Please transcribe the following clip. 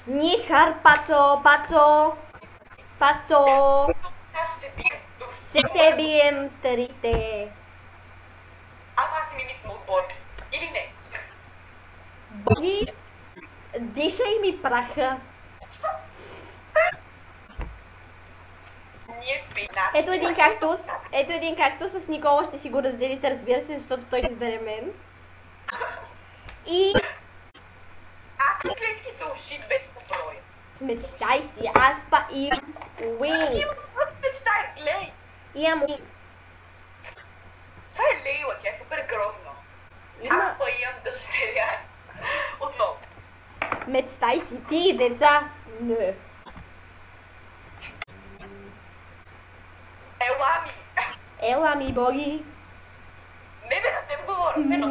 Нихар, пацо, пацо, пацо. Аз ще бием. Ще се бием трите. Ама аз си ми мисля отбор. Или не? Боги, дишай ми праха. Ние спина. Ето един кактус. Ето един кактус. С Никола ще си го разделите, разбира се, защото той ще даде мен. И Клетки са уши без поброя. мечтай си, аз па имам wings. Мечтай, глей. Имам wings. Това е Лейла, тя е супер грозна. Има... Аз па имам дъщеря. Отново. Мечтай си, ти, деца. Не. Ела ми. Ела ми, боги. Не бе да те говоря, не но